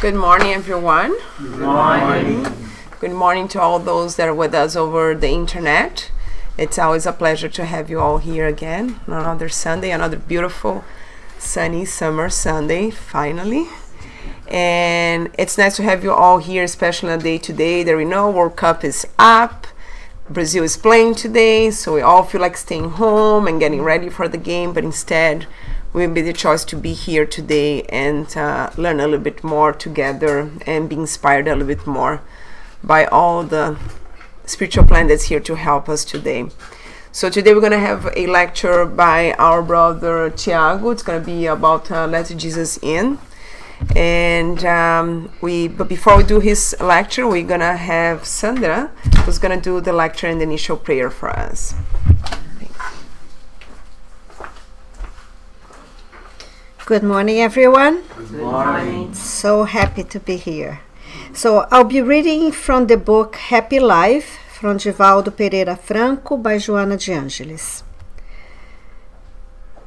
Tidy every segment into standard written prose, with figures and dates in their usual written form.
Good morning, everyone. Good morning. Good morning to all those that are with us over the internet. It's always a pleasure to have you all here again on another Sunday, another beautiful, sunny summer Sunday, finally. And it's nice to have you all here, especially on a day today that we know World Cup is up. Brazil is playing today, so we all feel like staying home and getting ready for the game, but instead we made the choice to be here today and learn a little bit more together and be inspired a little bit more by all the spiritual plan that's here to help us today. So today we're going to have a lecture by our brother Tiago. It's going to be about Let Jesus In. And but before we do his lecture, we're going to have Sandra, who's going to do the lecture and the initial prayer for us. Good morning, everyone. Good morning. So happy to be here. So I'll be reading from the book Happy Life from Givaldo Pereira Franco by Joana de Angelis.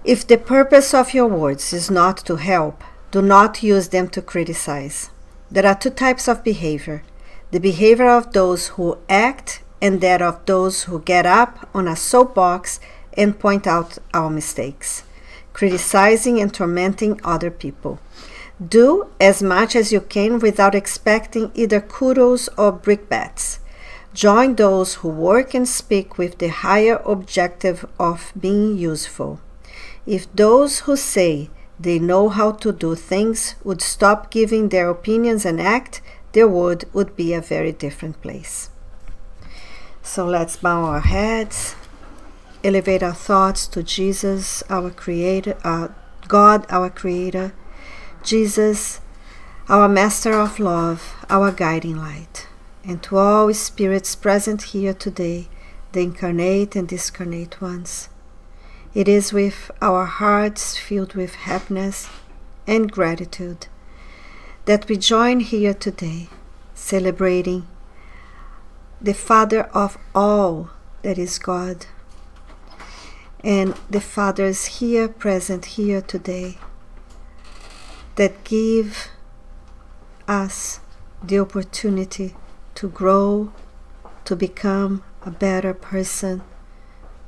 If the purpose of your words is not to help, do not use them to criticize. There are two types of behavior: the behavior of those who act and that of those who get up on a soapbox and point out our mistakes, criticizing and tormenting other people. Do as much as you can without expecting either kudos or brickbats. Join those who work and speak with the higher objective of being useful. If those who say they know how to do things would stop giving their opinions and act, the world would be a very different place. So let's bow our heads, elevate our thoughts to Jesus, our Creator, God, our Creator, Jesus, our Master of Love, our guiding light, and to all spirits present here today, the incarnate and discarnate ones. It is with our hearts filled with happiness and gratitude that we join here today, celebrating the Father of all that is God, and the Fathers here present here today that give us the opportunity to grow, to become a better person,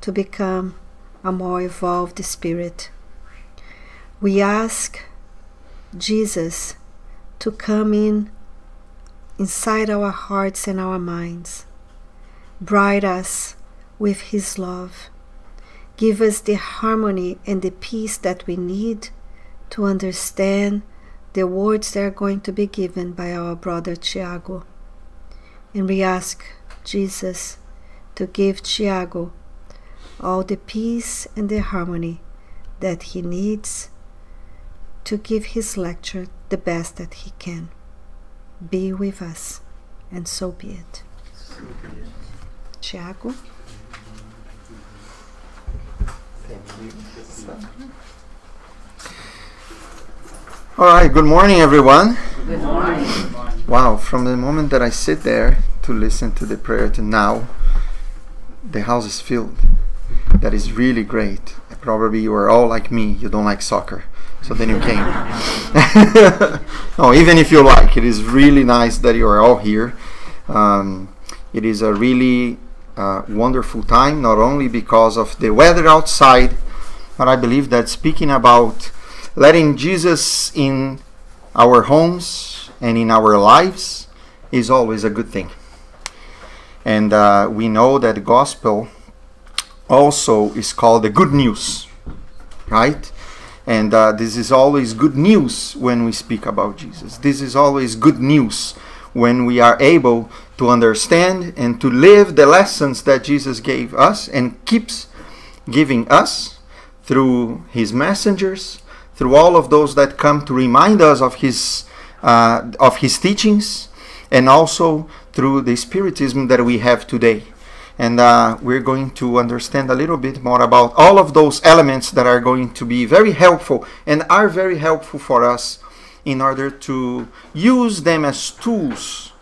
to become a more evolved spirit. We ask Jesus to come inside our hearts and our minds, bright us with His love, give us the harmony and the peace that we need to understand the words that are going to be given by our brother Tiago. And we ask Jesus to give Tiago all the peace and the harmony that he needs to give his lecture the best that he can. Be with us, and so be it. Tiago. All right, good morning, everyone. Good morning. Wow, from the moment that I sit there to listen to the prayer to now, the house is filled. That is really great. Probably you are all like me, you don't like soccer, so then you came. No, even if you like, it is really nice that you are all here. It is a really wonderful time, not only because of the weather outside, but I believe that speaking about letting Jesus in our homes and in our lives is always a good thing. And we know that the gospel also is called the good news, right? And this is always good news when we speak about Jesus. This is always good news when we are able to understand and to live the lessons that Jesus gave us and keeps giving us through His messengers, through all of those that come to remind us of His teachings, and also through the Spiritism that we have today. And we're going to understand a little bit more about all of those elements that are going to be very helpful and are very helpful for us in order to use them as tools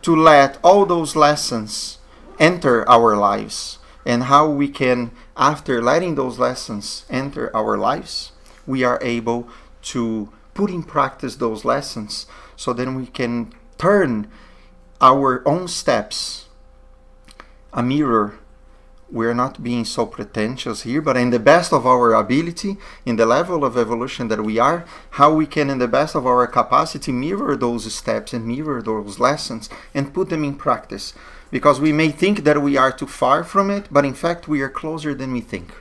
to let all those lessons enter our lives, and how we can, after letting those lessons enter our lives, we are able to put in practice those lessons so then we can turn our own steps a mirror. We're not being so pretentious here, but in the best of our ability, in the level of evolution that we are, how we can, in the best of our capacity, mirror those steps and mirror those lessons and put them in practice. Because we may think that we are too far from it, but in fact we are closer than we think.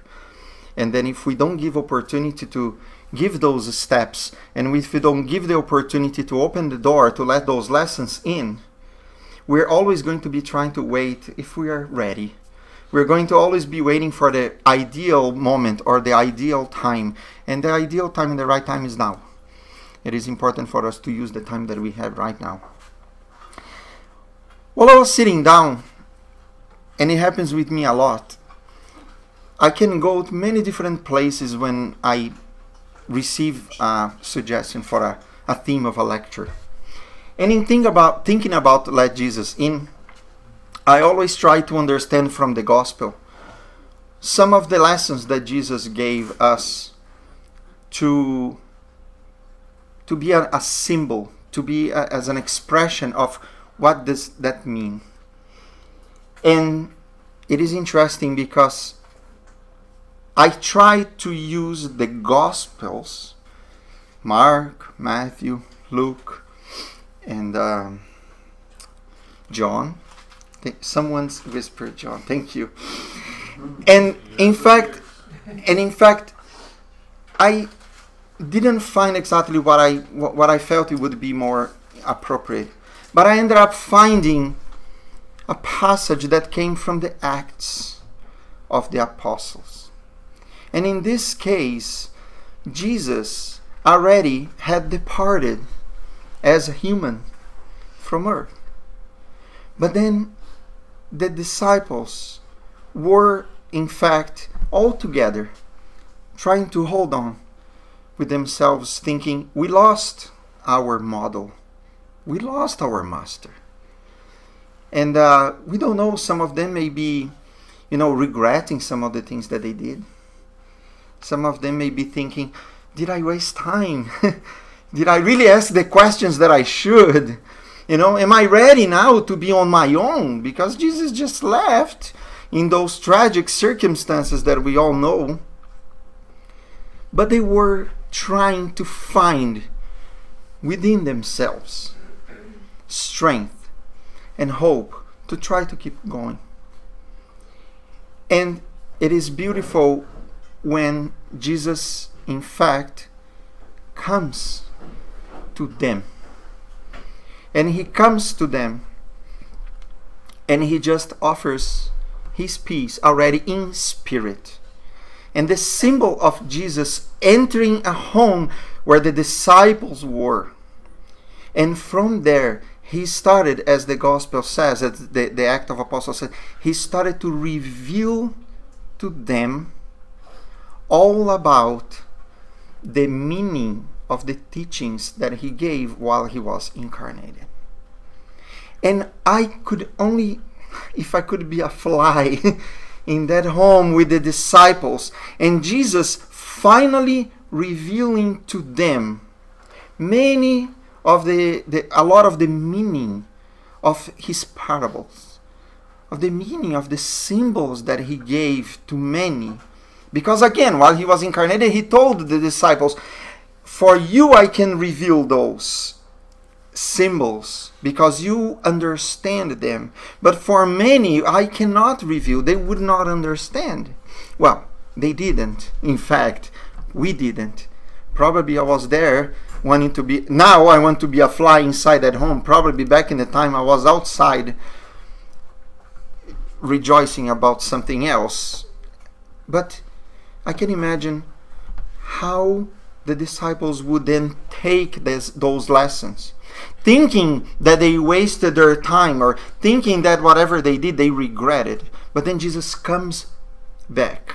And then if we don't give opportunity to give those steps, and if we don't give the opportunity to open the door to let those lessons in, we're always going to be trying to wait if we are ready. We're going to always be waiting for the ideal moment or the ideal time. And the ideal time and the right time is now. It is important for us to use the time that we have right now. While I was sitting down, and it happens with me a lot, I can go to many different places when I receive a suggestion for a theme of a lecture. And in thinking about Let Jesus In, I always try to understand from the gospel some of the lessons that Jesus gave us to be a symbol, to be as an expression of what does that mean. And it is interesting because I try to use the Gospels, Mark, Matthew, Luke, and John. Someone's whispered John. Thank you. And in fact, I didn't find exactly what I felt it would be more appropriate. But I ended up finding a passage that came from the Acts of the Apostles. And in this case, Jesus already had departed as a human from earth. But then the disciples were, in fact, all together, trying to hold on with themselves, thinking, we lost our model. We lost our master. And we don't know, some of them may be, regretting some of the things that they did. Some of them may be thinking, did I waste time? Did I really ask the questions that I should? Am I ready now to be on my own? Because Jesus just left in those tragic circumstances that we all know. But they were trying to find within themselves strength and hope to try to keep going. And it is beautiful when Jesus, in fact, comes to them. And he comes to them and he just offers his peace already in spirit. And the symbol of Jesus entering a home where the disciples were. And from there, he started, as the gospel says, as the Act of Apostles said, he started to reveal to them all about the meaning of the teachings that he gave while he was incarnated. And I could only, if I could be a fly in that home with the disciples, and Jesus finally revealing to them a lot of the meaning of his parables, of the meaning of the symbols that he gave to many. Because again, while he was incarnated, he told the disciples, for you I can reveal those symbols because you understand them. But for many I cannot reveal. They would not understand. Well, they didn't. In fact, we didn't. Probably I was there wanting to be, now I want to be a fly inside that home. Probably back in the time I was outside rejoicing about something else. But I can imagine how the disciples would then take those lessons, thinking that they wasted their time or thinking that whatever they did, they regretted. But then Jesus comes back.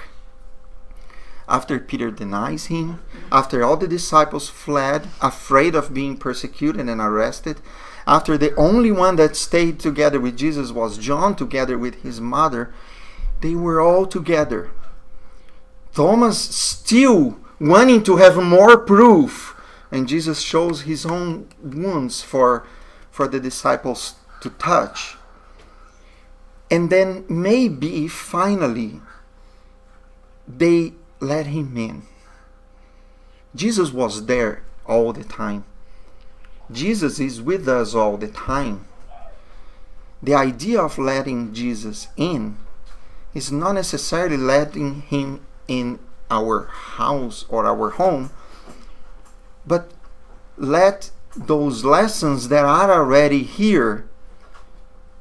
After Peter denies him, after all the disciples fled, afraid of being persecuted and arrested, after the only one that stayed together with Jesus was John, together with his mother, they were all together. Thomas still wanting to have more proof and Jesus shows his own wounds for the disciples to touch. And then maybe finally they let him in. Jesus was there all the time. Jesus is with us all the time. The idea of letting Jesus in is not necessarily letting him in our house or our home, but let those lessons that are already here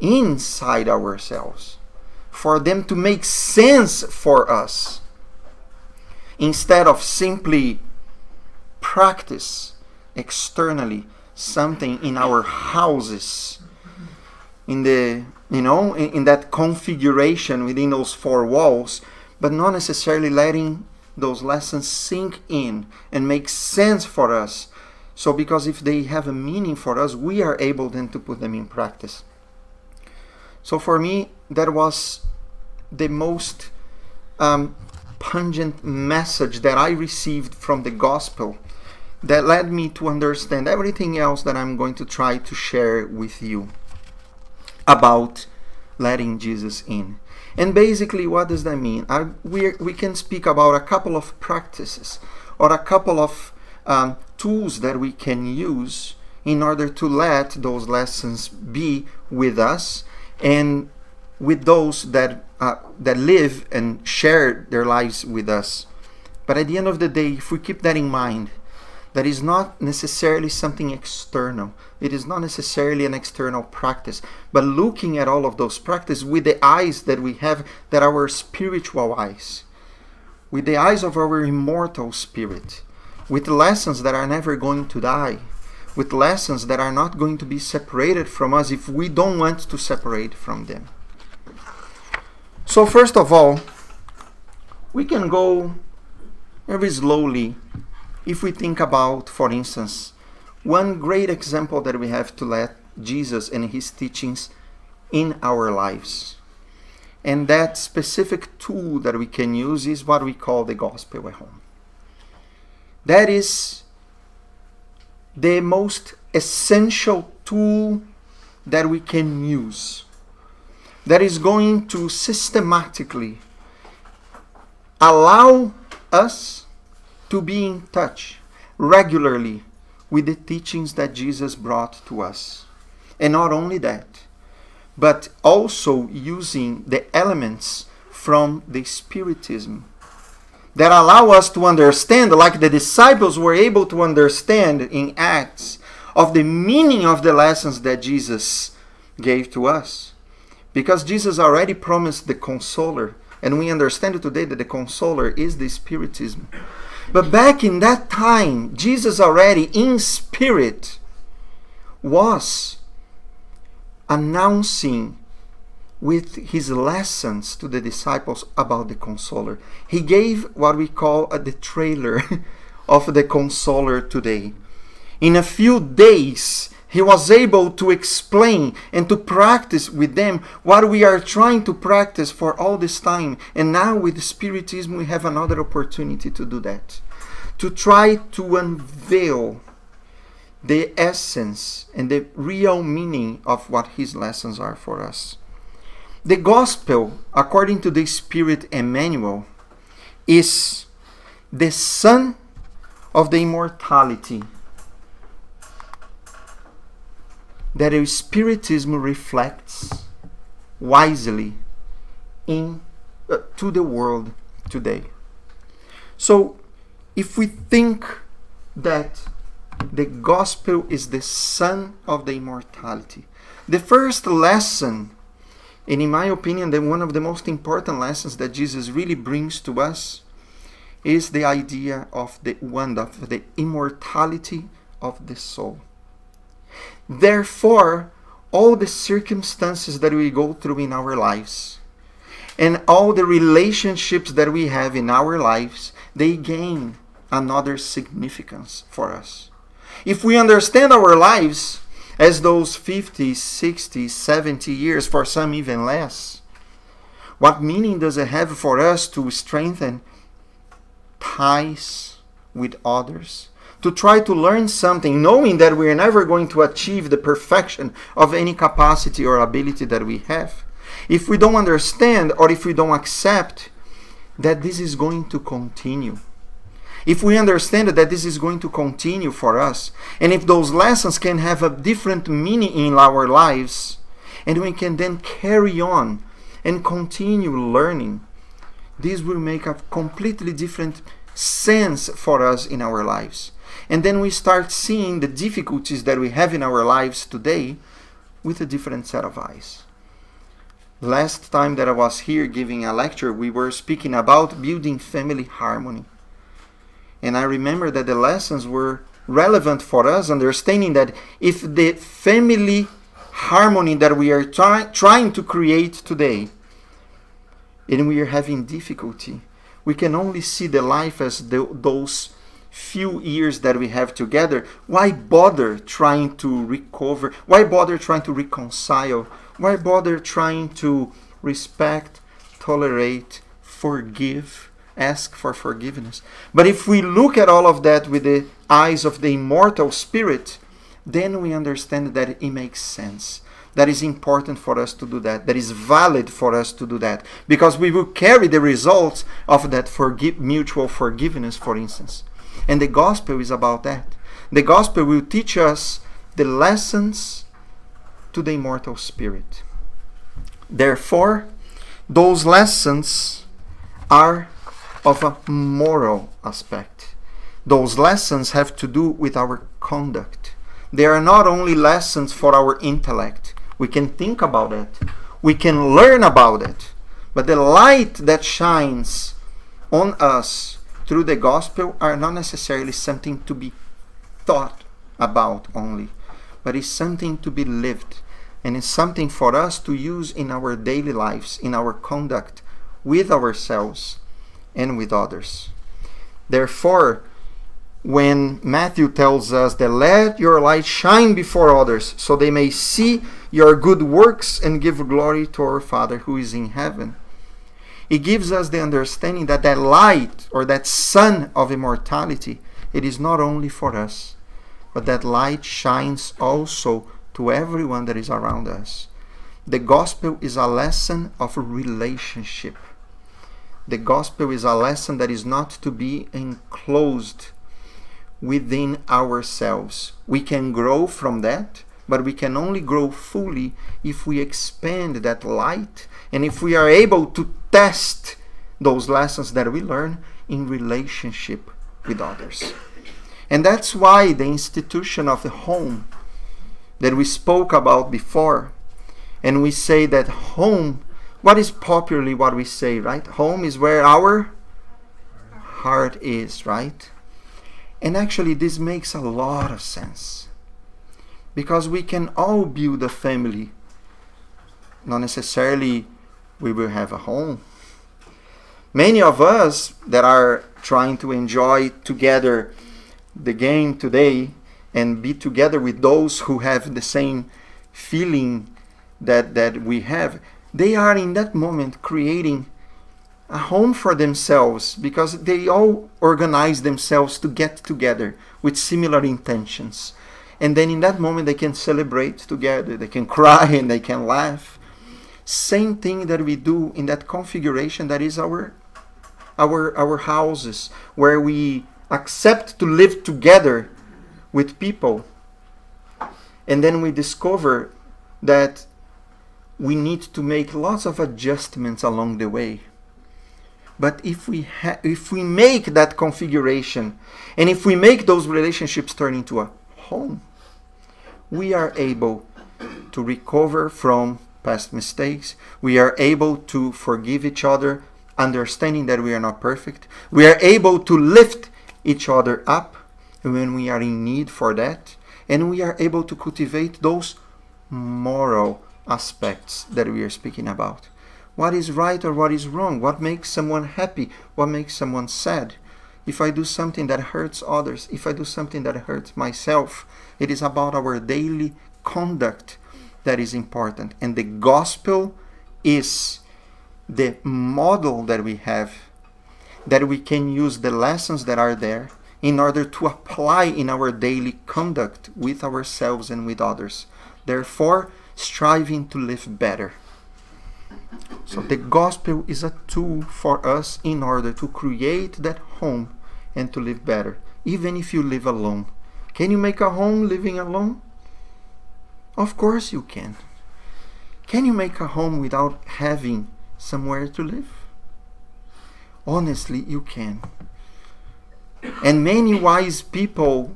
inside ourselves, for them to make sense for us, instead of simply practice externally something in our houses, in the in that configuration within those four walls, but not necessarily letting those lessons sink in and make sense for us. So because if they have a meaning for us, we are able then to put them in practice. So for me, that was the most pungent message that I received from the gospel, that led me to understand everything else that I'm going to try to share with you about letting Jesus in. And basically, what does that mean? We can speak about a couple of practices or a couple of tools that we can use in order to let those lessons be with us and with those that live and share their lives with us. But at the end of the day, if we keep that in mind, that is not necessarily something external. It is not necessarily an external practice, but looking at all of those practices with the eyes that we have, that are our spiritual eyes, with the eyes of our immortal spirit, with lessons that are never going to die, with lessons that are not going to be separated from us if we don't want to separate from them. So first of all, we can go very slowly if we think about, for instance, one great example that we have to let Jesus and his teachings in our lives. And that specific tool that we can use is what we call the gospel at home. That is the most essential tool that we can use, that is going to systematically allow us to be in touch regularly with the teachings that Jesus brought to us. And not only that, but also using the elements from the Spiritism that allow us to understand, like the disciples were able to understand in Acts, of the meaning of the lessons that Jesus gave to us. Because Jesus already promised the Consoler, and we understand today that the Consoler is the Spiritism. But back in that time, Jesus already in spirit was announcing with his lessons to the disciples about the Consoler. He gave what we call the trailer of the Consoler today. In a few days, he was able to explain and to practice with them what we are trying to practice for all this time. And now with Spiritism, we have another opportunity to do that. To try to unveil the essence and the real meaning of what his lessons are for us. The gospel, according to the Spirit Emmanuel, is the Son of the immortality that a Spiritism reflects wisely to the world today. So, if we think that the gospel is the Son of the immortality, the first lesson, and in my opinion, one of the most important lessons that Jesus really brings to us, is the idea of the immortality of the soul. Therefore, all the circumstances that we go through in our lives, and all the relationships that we have in our lives, they gain another significance for us. If we understand our lives as those 50, 60, 70 years, for some even less, what meaning does it have for us to strengthen ties with others, to try to learn something, knowing that we are never going to achieve the perfection of any capacity or ability that we have, if we don't understand or if we don't accept that this is going to continue, if we understand that this is going to continue for us, and if those lessons can have a different meaning in our lives, and we can then carry on and continue learning, this will make a completely different sense for us in our lives. And then we start seeing the difficulties that we have in our lives today with a different set of eyes. Last time that I was here giving a lecture, we were speaking about building family harmony. And I remember that the lessons were relevant for us, understanding that if the family harmony that we are trying to create today, and we are having difficulty, we can only see the life as those few years that we have together. Why bother trying to recover? Why bother trying to reconcile? Why bother trying to respect, tolerate, forgive, ask for forgiveness? But if we look at all of that with the eyes of the immortal spirit, then we understand that it makes sense. That is important for us to do that. That is valid for us to do that. Because we will carry the results of that mutual forgiveness, for instance. And the gospel is about that. The gospel will teach us the lessons to the immortal spirit. Therefore, those lessons are of a moral aspect. Those lessons have to do with our conduct. They are not only lessons for our intellect. We can think about it. We can learn about it. But the light that shines on us through the gospel are not necessarily something to be thought about only, but it's something to be lived. And it's something for us to use in our daily lives, in our conduct with ourselves and with others. Therefore, when Matthew tells us that let your light shine before others so they may see your good works and give glory to our Father who is in heaven, it gives us the understanding that that light or that sun of immortality, it is not only for us, but that light shines also to everyone that is around us. The gospel is a lesson of relationship. The gospel is a lesson that is not to be enclosed within ourselves. We can grow from that, but we can only grow fully if we expand that light and if we are able to test those lessons that we learn in relationship with others. And that's why the institution of the home that we spoke about before, and we say that home, what is popularly what we say, right? Home is where our heart is, right? And actually this makes a lot of sense, because we can all build a family. Not necessarily we will have a home. Many of us that are trying to enjoy together the game today and be together with those who have the same feeling that we have, they are in that moment creating a home for themselves, because they all organize themselves to get together with similar intentions. And then in that moment they can celebrate together, they can cry and they can laugh. Same thing that we do in that configuration that is our houses, where we accept to live together with people, and then we discover that we need to make lots of adjustments along the way. But if we make that configuration, and if we make those relationships turn into a home, we are able to recover from past mistakes. We are able to forgive each other, understanding that we are not perfect. We are able to lift each other up when we are in need for that. And we are able to cultivate those moral aspects that we are speaking about. What is right or what is wrong? What makes someone happy? What makes someone sad? If I do something that hurts others, if I do something that hurts myself, it is about our daily conduct that is important. And the gospel is the model that we have, that we can use the lessons that are there in order to apply in our daily conduct with ourselves and with others. Therefore, striving to live better. So the gospel is a tool for us in order to create that home and to live better, even if you live alone. Can you make a home living alone? Of course you can. Can you make a home without having somewhere to live? Honestly, you can. And many wise people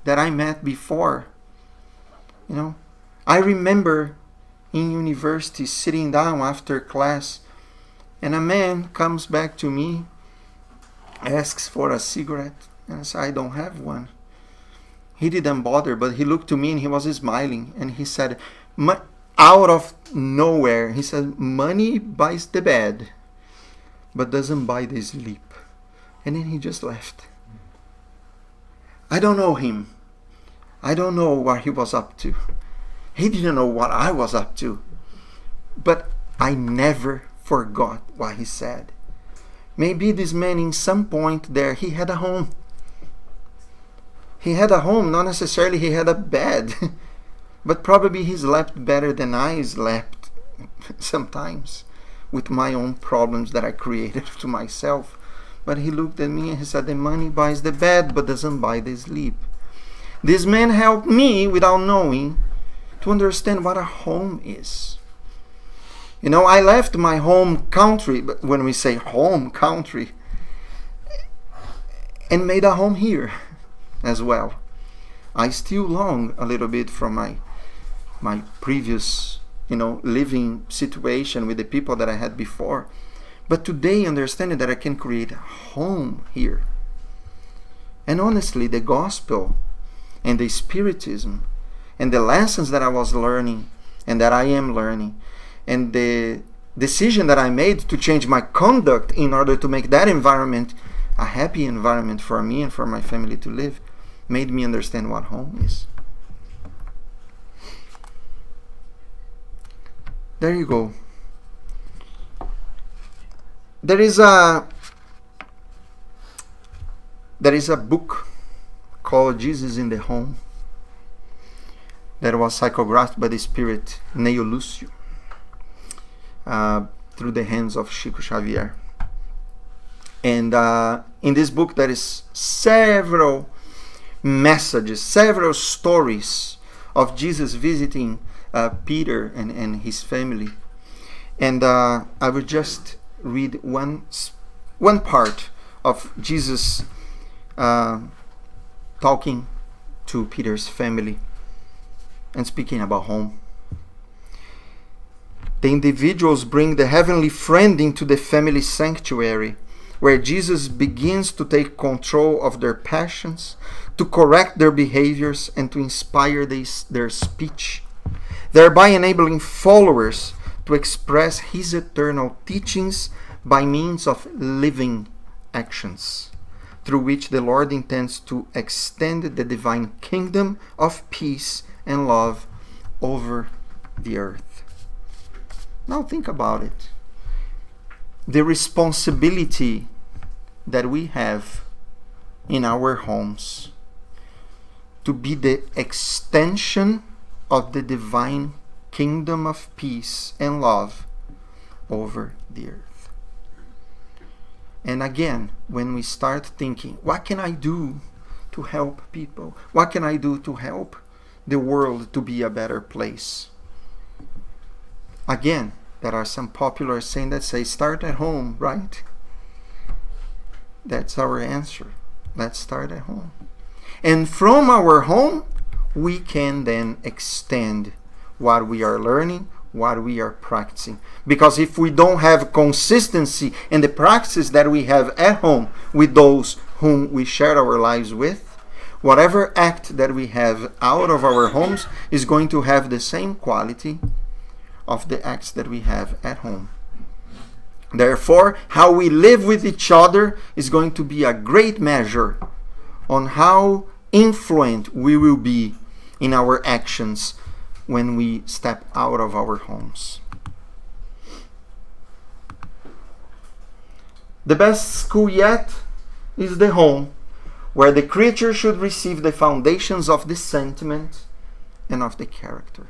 that I met before, I remember in university sitting down after class, and a man comes back to me, asks for a cigarette, and I said, I don't have one. He didn't bother, but he looked to me and he was smiling, and he said, out of nowhere, he said, money buys the bed, but doesn't buy the sleep. And then he just left. I don't know him. I don't know what he was up to. He didn't know what I was up to. But I never forgot what he said. Maybe this man, in some point there, he had a home. He had a home, not necessarily he had a bed. But probably he slept better than I slept sometimes, with my own problems that I created to myself. But he looked at me and he said, the money buys the bed, but doesn't buy the sleep. This man helped me, without knowing, to understand what a home is. I left my home country, but when we say home country, and made a home here as well. I still long a little bit from my previous, living situation with the people that I had before. But today, understanding that I can create a home here. And honestly, the gospel and the Spiritism and the lessons that I was learning and that I am learning, and the decision that I made to change my conduct in order to make that environment a happy environment for me and for my family to live, made me understand what home is. There you go. There is a book called Jesus in the Home that was psychographed by the spirit Neo Lucio through the hands of Chico Xavier. And in this book there is several messages, several stories of Jesus visiting Peter and his family. And I will just read one part of Jesus talking to Peter's family and speaking about home. The individuals bring the heavenly friend into the family sanctuary, where Jesus begins to take control of their passions, to correct their behaviors, and to inspire their speech, thereby enabling followers to express his eternal teachings by means of living actions, through which the Lord intends to extend the divine kingdom of peace and love over the earth. Now think about it. The responsibility that we have in our homes to be the extension of the divine kingdom of peace and love over the earth. And again, when we start thinking, what can I do to help people? What can I do to help the world to be a better place? Again, there are some popular sayings that say, start at home, right? That's our answer. Let's start at home. And from our home, we can then extend what we are learning, what we are practicing. Because if we don't have consistency in the practices that we have at home with those whom we share our lives with, whatever act that we have out of our homes is going to have the same quality of the acts that we have at home. Therefore, how we live with each other is going to be a great measure on how influent we will be in our actions when we step out of our homes. The best school yet is the home, where the creature should receive the foundations of the sentiment and of the character.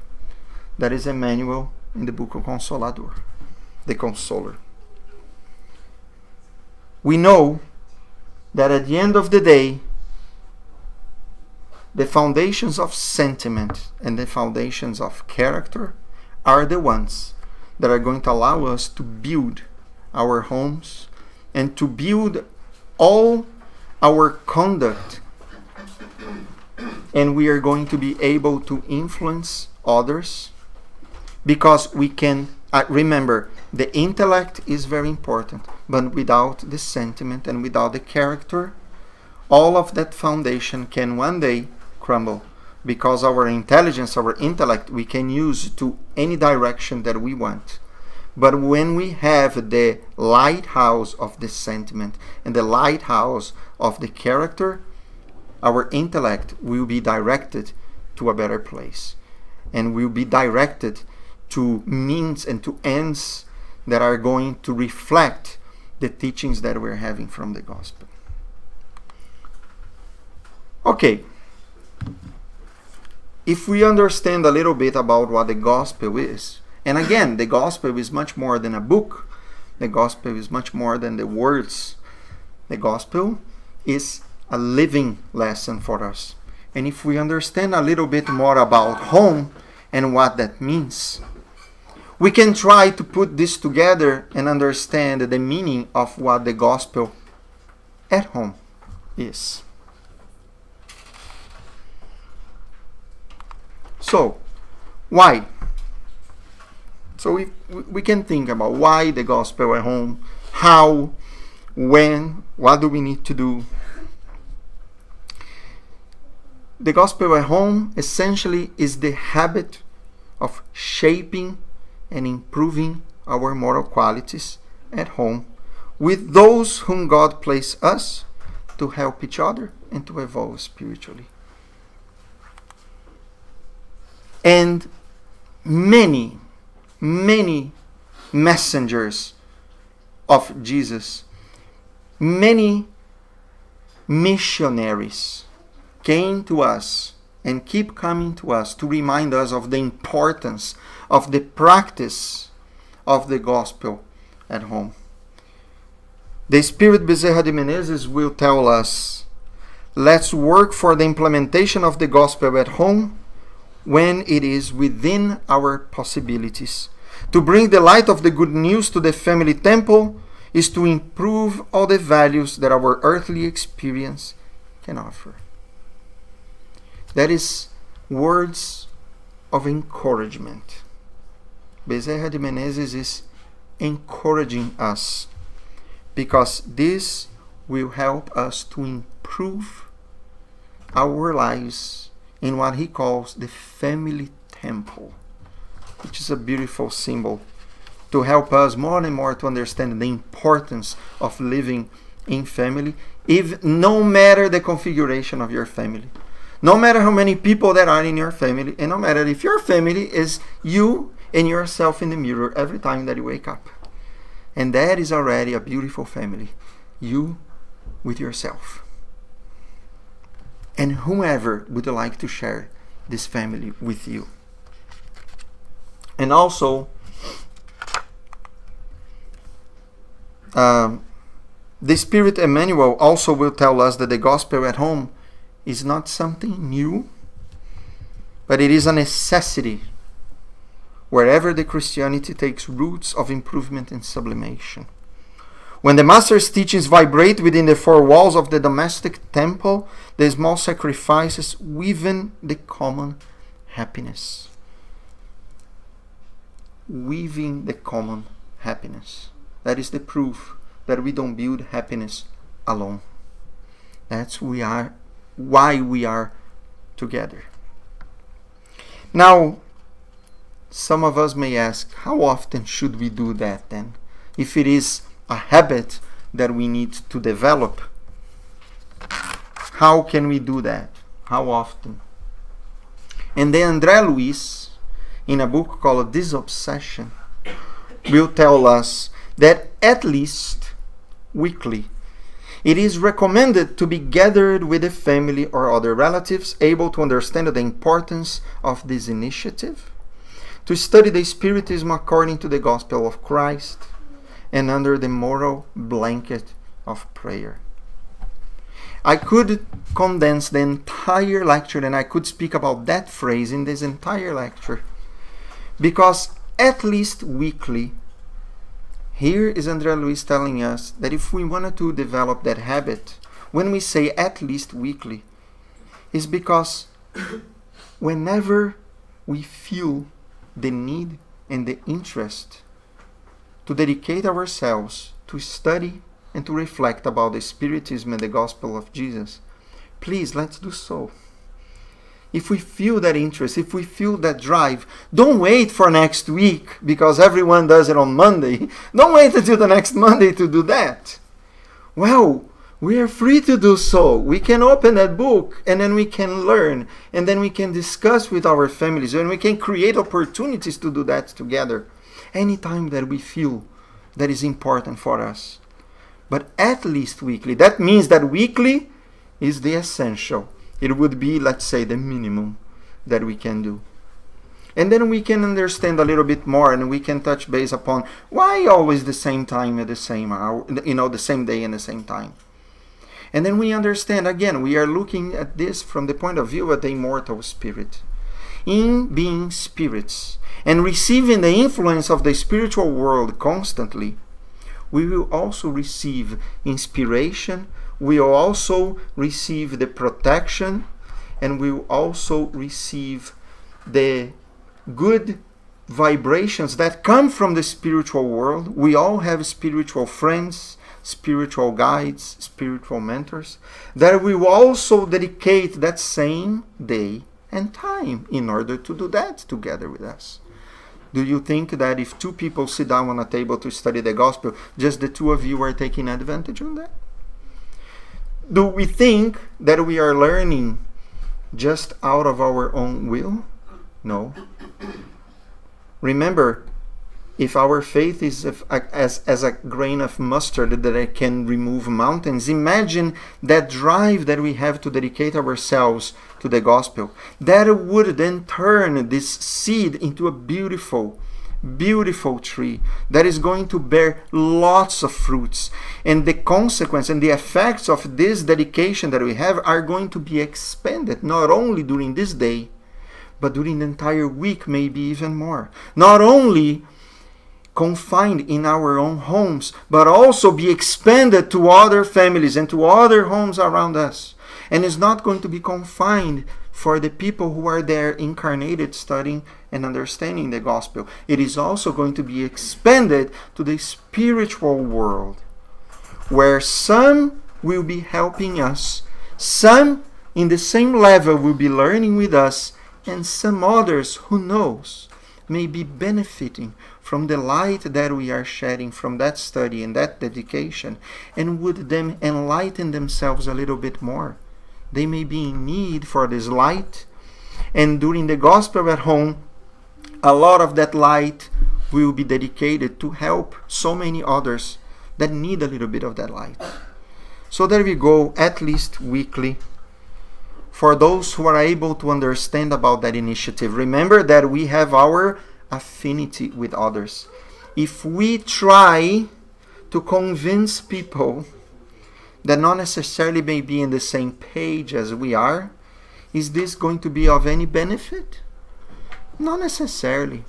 That is Emmanuel in the book of Consolador, the Consoler. We know that at the end of the day, the foundations of sentiment and the foundations of character are the ones that are going to allow us to build our homes and to build all our conduct, and we are going to be able to influence others, because we can remember, the intellect is very important, but without the sentiment and without the character, all of that foundation can one day crumble, because our intelligence, our intellect, we can use to any direction that we want. But when we have the lighthouse of the sentiment and the lighthouse of the character, our intellect will be directed to a better place, and will be directed to means and to ends that are going to reflect the teachings that we're having from the gospel. Okay. If we understand a little bit about what the gospel is, and again, the gospel is much more than a book. The gospel is much more than the words. The gospel is a living lesson for us. And if we understand a little bit more about home and what that means, we can try to put this together and understand the meaning of what the gospel at home is. So, why? So we can think about why the gospel at home, how, when, what do we need to do. The gospel at home essentially is the habit of shaping and improving our moral qualities at home with those whom God placed us to help each other and to evolve spiritually. And many messengers of Jesus, many missionaries came to us and keep coming to us to remind us of the importance of the practice of the gospel at home. The Spirit Bezerra de Menezes will tell us, let's work for the implementation of the gospel at home when it is within our possibilities. To bring the light of the good news to the family temple is to improve all the values that our earthly experience can offer. That is words of encouragement. Bezerra de Menezes is encouraging us, because this will help us to improve our lives in what he calls the family temple, which is a beautiful symbol to help us more and more to understand the importance of living in family, no matter the configuration of your family, no matter how many people there are in your family, and no matter if your family is you and yourself in the mirror every time that you wake up. And that is already a beautiful family, you with yourself. And whomever would like to share this family with you. And also, the Spirit Emmanuel also will tell us that the gospel at home is not something new, but it is a necessity wherever the Christianity takes roots of improvement and sublimation. When the Master's teachings vibrate within the four walls of the domestic temple, the small sacrifices weaven the common happiness. Weaving the common happiness. That is the proof that we don't build happiness alone. That's why we are together. Now, some of us may ask, how often should we do that then? If it is a habit that we need to develop, how can we do that? How often? And then André Luiz, in a book called Disobsession, will tell us that at least weekly It is recommended to be gathered with a family or other relatives able to understand the importance of this initiative, to study the Spiritism according to the gospel of Christ, and under the moral blanket of prayer. I could condense the entire lecture and I could speak about that phrase in this entire lecture, because at least weekly, here is Andrea Luiz telling us that if we wanted to develop that habit, when we say at least weekly, is because whenever we feel the need and the interest to dedicate ourselves to study and to reflect about the Spiritism and the Gospel of Jesus, please, let's do so. If we feel that interest, if we feel that drive, don't wait for next week because everyone does it on Monday. Don't wait until the next Monday to do that. Well, we are free to do so. We can open that book and then we can learn and then we can discuss with our families and we can create opportunities to do that together anytime that we feel that is important for us. But at least weekly. That means that weekly is the essential. It would be, let's say, the minimum that we can do. And then we can understand a little bit more and we can touch base upon why always the same time at the same hour, the same day and the same time. And then we understand, again, we are looking at this from the point of view of the immortal spirit. In being spirits and receiving the influence of the spiritual world constantly, we will also receive inspiration, we will also receive the protection, and we will also receive the good vibrations that come from the spiritual world. We all have spiritual friends, spiritual guides, spiritual mentors, that we will also dedicate that same day and time in order to do that together with us. Do you think that if two people sit down on a table to study the gospel, just the two of you are taking advantage of that? Do we think that we are learning just out of our own will? No. Remember, if our faith is as a grain of mustard that it can remove mountains, imagine that drive that we have to dedicate ourselves to the gospel. That would then turn this seed into a beautiful, beautiful tree that is going to bear lots of fruits. And the consequence and the effects of this dedication that we have are going to be expanded, not only during this day, but during the entire week, maybe even more. Not only confined in our own homes, but also be expanded to other families and to other homes around us. And it's not going to be confined for the people who are there incarnated, studying and understanding the gospel. It is also going to be expanded to the spiritual world, where some will be helping us, some in the same level will be learning with us, and some others, who knows, may be benefiting from the light that we are shedding from that study and that dedication, and would them enlighten themselves a little bit more. They may be in need for this light, and during the gospel at home, a lot of that light will be dedicated to help so many others that need a little bit of that light. So there we go, at least weekly, for those who are able to understand about that initiative. Remember that we have our affinity with others. If we try to convince people that not necessarily may be in the same page as we are, is this going to be of any benefit? Not necessarily.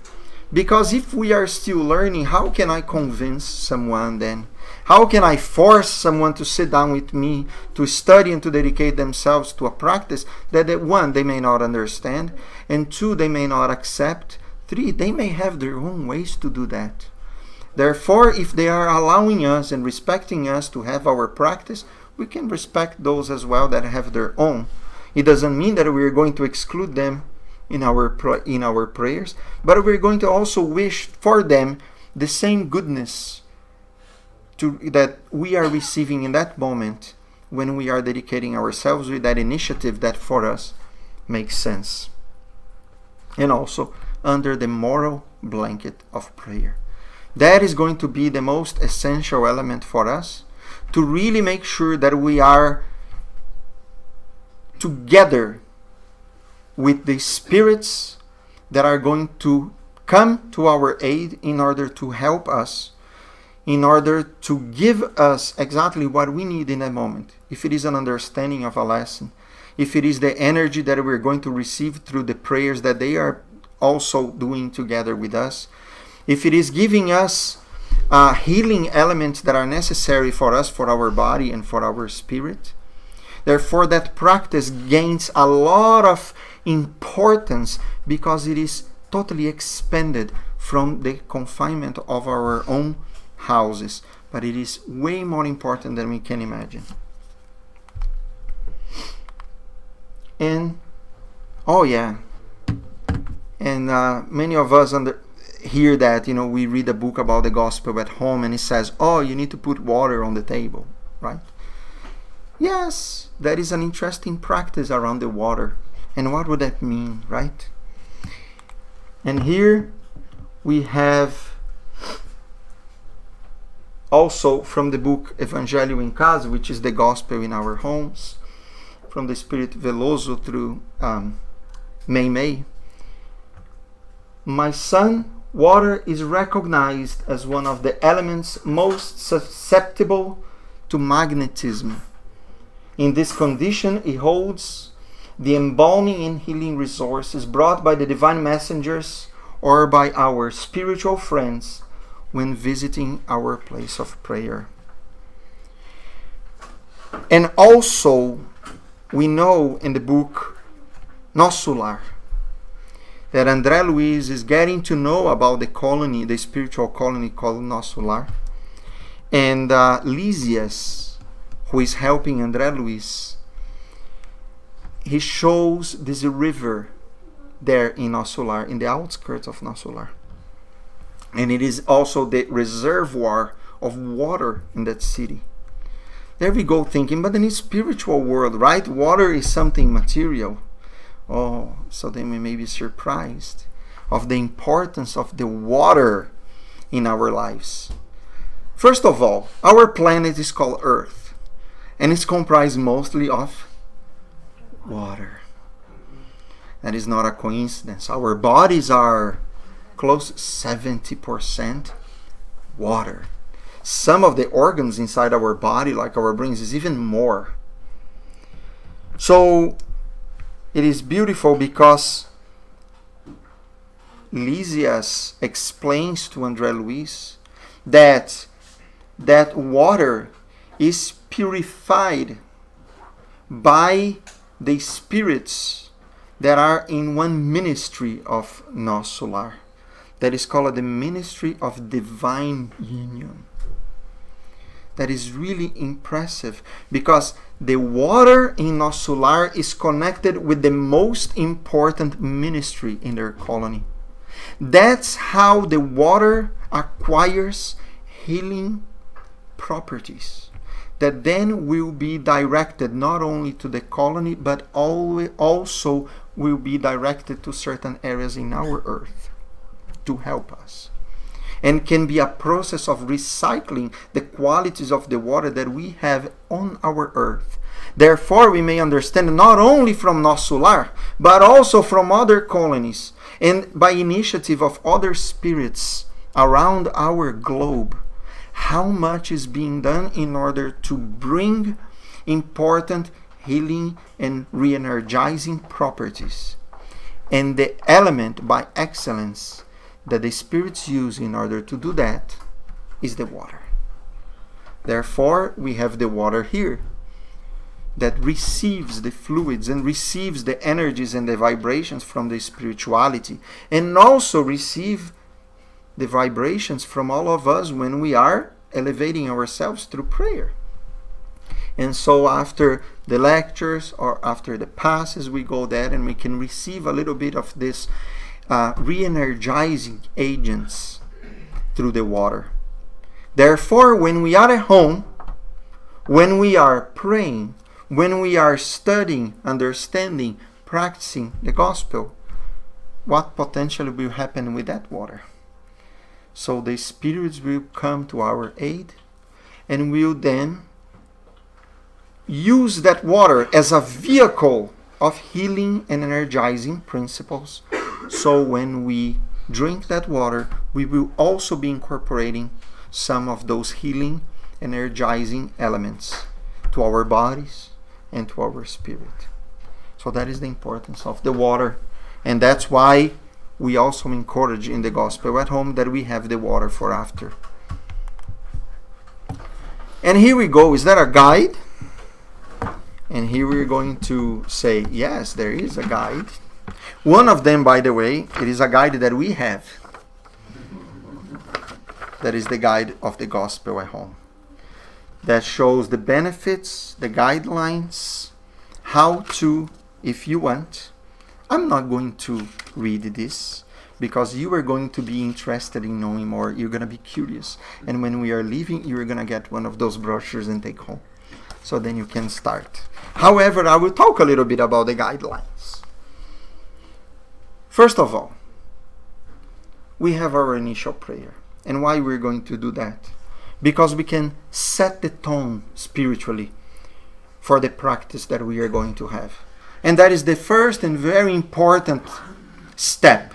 Because if we are still learning, how can I convince someone then? How can I force someone to sit down with me to study and to dedicate themselves to a practice that, one, they may not understand, and two, they may not accept, three, they may have their own ways to do that. Therefore, if they are allowing us and respecting us to have our practice, we can respect those as well that have their own. It doesn't mean that we are going to exclude them in our prayers, but we're going to also wish for them the same goodness that we are receiving in that moment when we are dedicating ourselves with that initiative that for us makes sense. And also under the moral blanket of prayer. That is going to be the most essential element for us to really make sure that we are together with the spirits that are going to come to our aid in order to help us, in order to give us exactly what we need in a moment. If it is an understanding of a lesson, if it is the energy that we're going to receive through the prayers that they are also doing together with us, if it is giving us healing elements that are necessary for us, for our body and for our spirit. Therefore, that practice gains a lot of importance because it is totally expanded from the confinement of our own houses. But it is way more important than we can imagine. And, oh yeah, and many of us hear that, we read a book about the gospel at home and it says, oh, you need to put water on the table, right? Yes, that is an interesting practice around the water. And what would that mean, right? And here we have also from the book Evangelho em Casa, which is the gospel in our homes, from the Spirit Veloso through May. My son, water is recognized as one of the elements most susceptible to magnetism. In this condition, it holds the embalming and healing resources brought by the divine messengers or by our spiritual friends when visiting our place of prayer. And also, we know in the book Nosso Lar that André Luiz is getting to know about the colony, the spiritual colony called Nosso Lar. And Lysias, who is helping André Luiz, he shows this river there in Nosso Lar, in the outskirts of Nosso Lar. And it is also the reservoir of water in that city. There we go thinking, but in the spiritual world, right? Water is something material. Oh, so then we may be surprised of the importance of the water in our lives. First of all, our planet is called Earth, and it's comprised mostly of water. That is not a coincidence. Our bodies are close to 70% water. Some of the organs inside our body, like our brains, is even more. So it is beautiful because Lysias explains to André Luiz that water is purified by the spirits that are in one ministry of Nosso Lar. That is called the Ministry of Divine Union. That is really impressive because the water in Nosso Lar is connected with the most important ministry in their colony. That's how the water acquires healing properties that then will be directed not only to the colony but also will be directed to certain areas in our earth to help us, and can be a process of recycling the qualities of the water that we have on our earth. Therefore, we may understand not only from Nosso Lar, but also from other colonies and by initiative of other spirits around our globe, how much is being done in order to bring important healing and re-energizing properties. And the element by excellence that the spirits use in order to do that is the water. Therefore, we have the water here that receives the fluids and receives the energies and the vibrations from the spirituality, and also receive the vibrations from all of us when we are elevating ourselves through prayer. And so after the lectures or after the passes, we go there and we can receive a little bit of this re-energizing agents through the water. Therefore, when we are at home, when we are praying, when we are studying, understanding, practicing the gospel, what potentially will happen with that water? So the spirits will come to our aid and will then use that water as a vehicle of healing and energizing principles. So when we drink that water, we will also be incorporating some of those healing, energizing elements to our bodies and to our spirit. So that is the importance of the water. And that's why we also encourage in the Gospel at Home that we have the water for after. And here we go. Is that a guide? And here we're going to say, yes, there is a guide. One of them, by the way, it is a guide that we have. That is the guide of the Gospel at Home. That shows the benefits, the guidelines, how to, if you want. I'm not going to read this because you are going to be interested in knowing more. You're going to be curious. And when we are leaving, you're going to get one of those brochures and take home. So then you can start. However, I will talk a little bit about the guidelines. First of all, we have our initial prayer. And why we're going to do that? Because we can set the tone spiritually for the practice that we are going to have. And that is the first and very important step.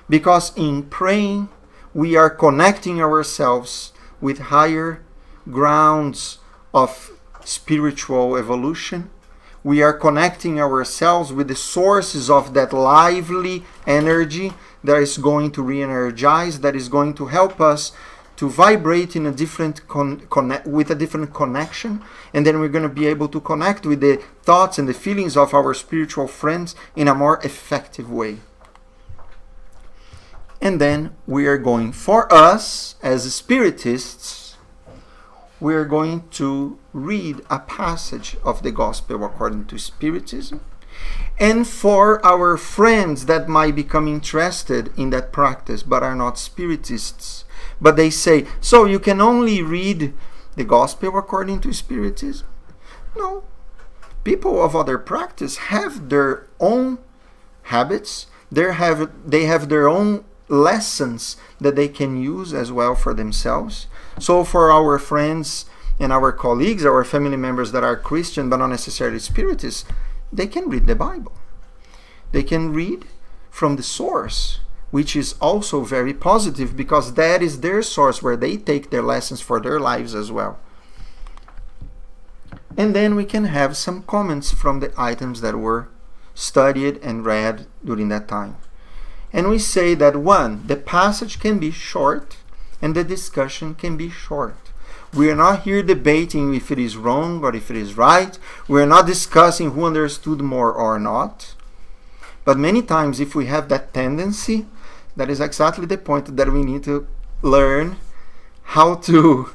Because in praying, we are connecting ourselves with higher grounds of spiritual evolution. We are connecting ourselves with the sources of that lively energy that is going to re-energize, that is going to help us to vibrate in a different with a different connection, and then we're going to be able to connect with the thoughts and the feelings of our spiritual friends in a more effective way. And then we are going, for us as Spiritists, we are going to read a passage of the Gospel according to Spiritism. And for our friends that might become interested in that practice but are not Spiritists, but they say, so you can only read the Gospel according to Spiritism? No. People of other practice have their own habits. They have their own lessons that they can use as well for themselves. So for our friends and our colleagues, our family members that are Christian but not necessarily Spiritists, they can read the Bible. They can read from the source, which is also very positive because that is their source where they take their lessons for their lives as well. And then we can have some comments from the items that were studied and read during that time. And we say that one, the passage can be short and the discussion can be short. We are not here debating if it is wrong or if it is right. We are not discussing who understood more or not. But many times if we have that tendency, that is exactly the point that we need to learn how to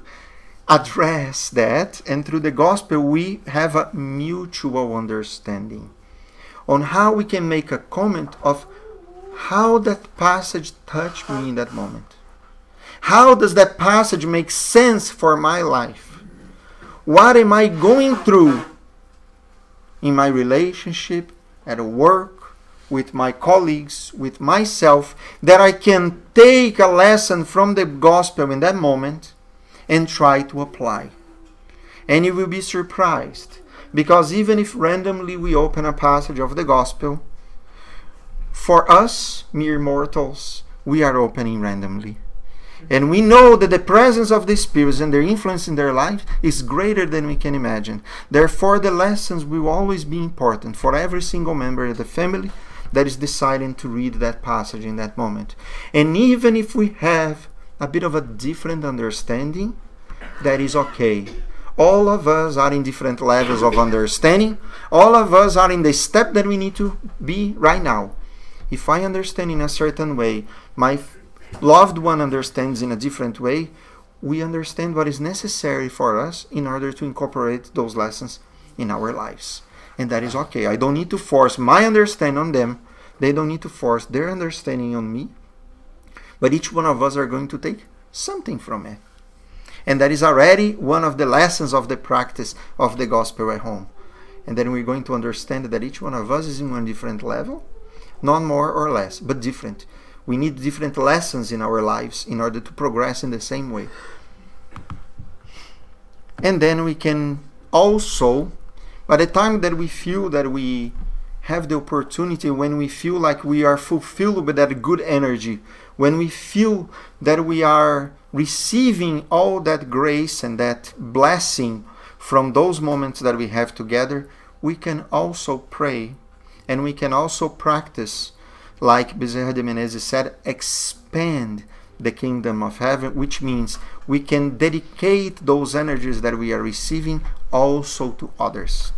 address that. And through the Gospel we have a mutual understanding on how we can make a comment of how that passage touched me in that moment. How does that passage make sense for my life? What am I going through in my relationship, at work, with my colleagues, with myself, that I can take a lesson from the Gospel in that moment and try to apply? And you will be surprised, because even if randomly we open a passage of the Gospel, for us, mere mortals, we are opening randomly. And we know that the presence of the spirits and their influence in their life is greater than we can imagine. Therefore, the lessons will always be important for every single member of the family that is deciding to read that passage in that moment. And even if we have a bit of a different understanding, that is okay. All of us are in different levels of understanding. All of us are in the step that we need to be right now. If I understand in a certain way, my loved one understands in a different way, we understand what is necessary for us in order to incorporate those lessons in our lives. And that is okay. I don't need to force my understanding on them. They don't need to force their understanding on me. But each one of us are going to take something from it. And that is already one of the lessons of the practice of the Gospel at Home. And then we're going to understand that each one of us is in one different level, not more or less, but different. We need different lessons in our lives in order to progress in the same way. And then we can also By the time that we feel that we have the opportunity, when we feel like we are fulfilled with that good energy, when we feel that we are receiving all that grace and that blessing from those moments that we have together, we can also pray and we can also practice, like Bezerra de Menezes said, expand the kingdom of heaven, which means we can dedicate those energies that we are receiving also to others.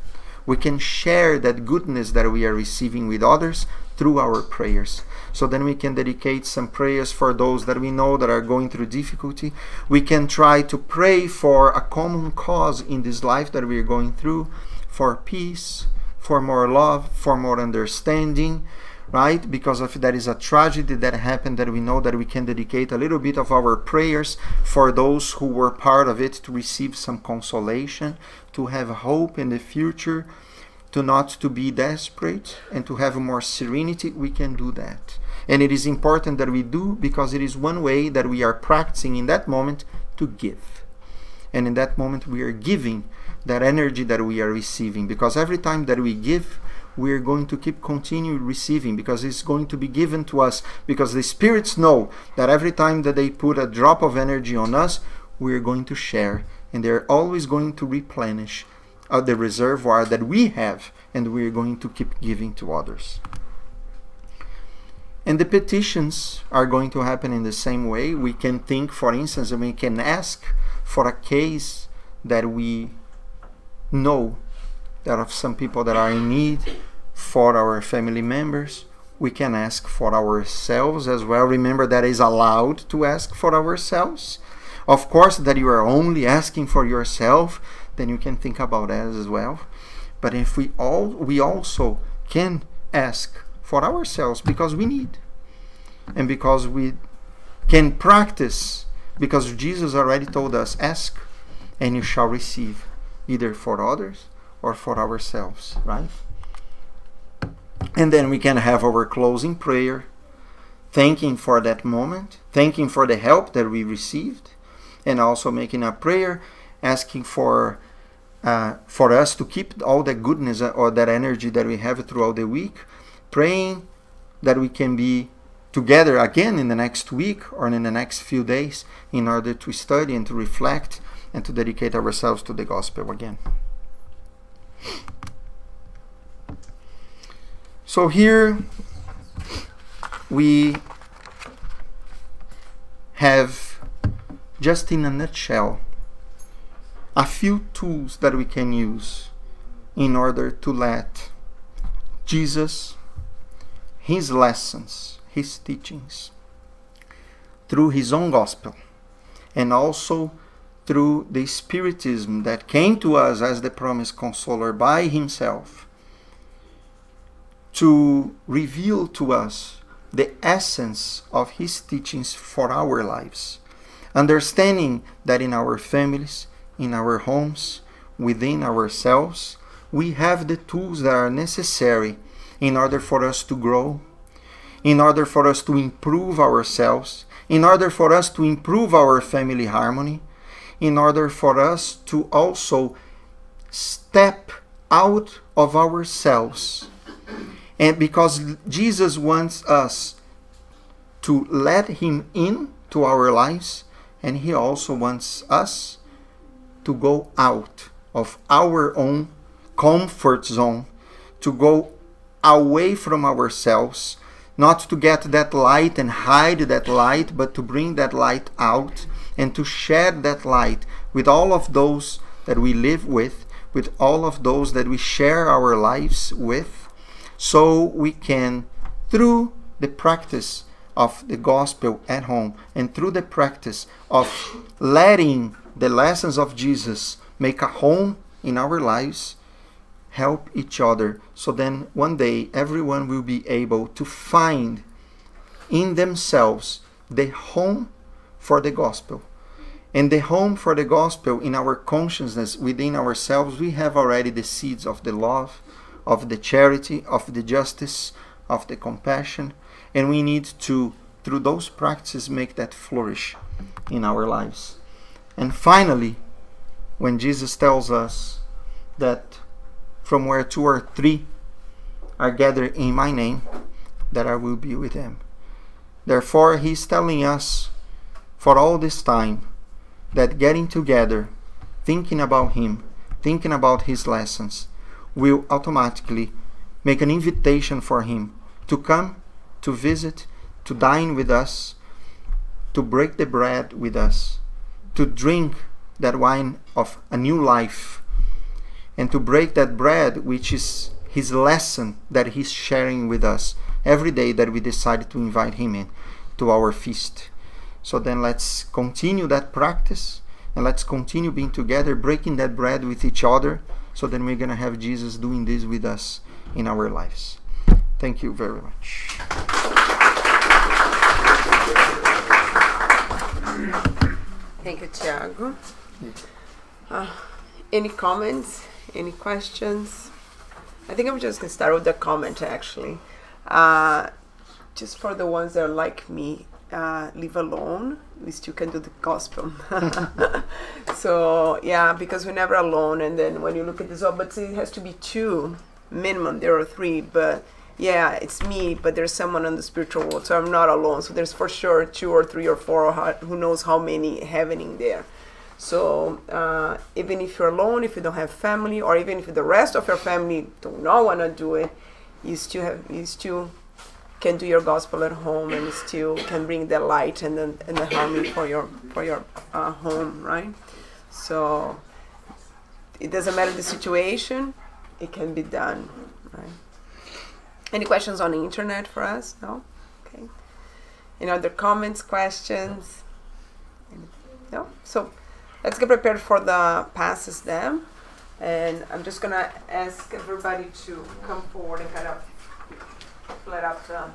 We can share that goodness that we are receiving with others through our prayers. So then we can dedicate some prayers for those that we know that are going through difficulty. We can try to pray for a common cause in this life that we are going through, for peace, for more love, for more understanding, right? Because if there is a tragedy that happened, that we know that we can dedicate a little bit of our prayers for those who were part of it to receive some consolation, to have hope in the future, to not to be desperate, and to have more serenity. We can do that. And it is important that we do, because it is one way that we are practicing in that moment to give. And in that moment we are giving that energy that we are receiving, because every time that we give, we are going to keep continue receiving, because it's going to be given to us, because the spirits know that every time that they put a drop of energy on us, we are going to share, and they're always going to replenish the reservoir that we have, and we are going to keep giving to others. And the petitions are going to happen in the same way. We can think, for instance, and we can ask for a case that we know that of some people that are in need, for our family members. We can ask for ourselves as well. Remember, that is allowed to ask for ourselves. Of course, that you are only asking for yourself, then you can think about that as well. But if we also can ask for ourselves, because we need, and because we can practice, because Jesus already told us, ask and you shall receive, either for others or for ourselves, right? And then we can have our closing prayer, thanking for that moment, thanking for the help that we received, and also making a prayer asking for us to keep all the goodness or that energy that we have throughout the week, praying that we can be together again in the next week or in the next few days in order to study and to reflect and to dedicate ourselves to the gospel again. So here we have, just in a nutshell, a few tools that we can use in order to let Jesus, his lessons, his teachings, through his own gospel, and also through the Spiritism that came to us as the promised consoler by himself, to reveal to us the essence of his teachings for our lives, understanding that in our families, in our homes, within ourselves, we have the tools that are necessary in order for us to grow, in order for us to improve ourselves, in order for us to improve our family harmony, in order for us to also step out of ourselves. And because Jesus wants us to let him in to our lives, and he also wants us to go out of our own comfort zone, to go away from ourselves, not to get that light and hide that light, but to bring that light out and to share that light with all of those that we live with all of those that we share our lives with, so we can, through the practice of the gospel at home and through the practice of letting the lessons of Jesus make a home in our lives, help each other. So then one day everyone will be able to find in themselves the home for the gospel. And the home for the gospel in our consciousness, within ourselves, we have already the seeds of the love, of the charity, of the justice, of the compassion, and we need to, through those practices, make that flourish in our lives. And finally, when Jesus tells us that from where 2 or 3 are gathered in my name, that I will be with them. Therefore, he's telling us for all this time that getting together, thinking about him, thinking about his lessons, will automatically make an invitation for him to come, to visit, to dine with us, to break the bread with us, to drink that wine of a new life, and to break that bread, which is his lesson that he's sharing with us every day that we decide to invite him in to our feast. So then let's continue that practice, and let's continue being together, breaking that bread with each other, so then we're going to have Jesus doing this with us in our lives. Thank you very much. Thank you, Tiago. Any comments? Any questions? I think I'm just going to start with the comment, actually. Just for the ones that are like me, live alone, we still can do the gospel. So, yeah, because we're never alone. And then when you look at this, but it has to be 2 minimum. There are 3, but yeah, it's me, but there's someone in the spiritual world, so I'm not alone. So there's for sure 2 or 3 or 4, or who knows how many happening there. So even if you're alone, if you don't have family, or even if the rest of your family do not want to do it, you still can do your gospel at home, and you still can bring the light and the harmony for your home, right? So it doesn't matter the situation, it can be done, right? Any questions on the internet for us? No? Okay. Any other comments, questions? No? So let's get prepared for the passes then. And I'm just going to ask everybody to come forward and kind of split up the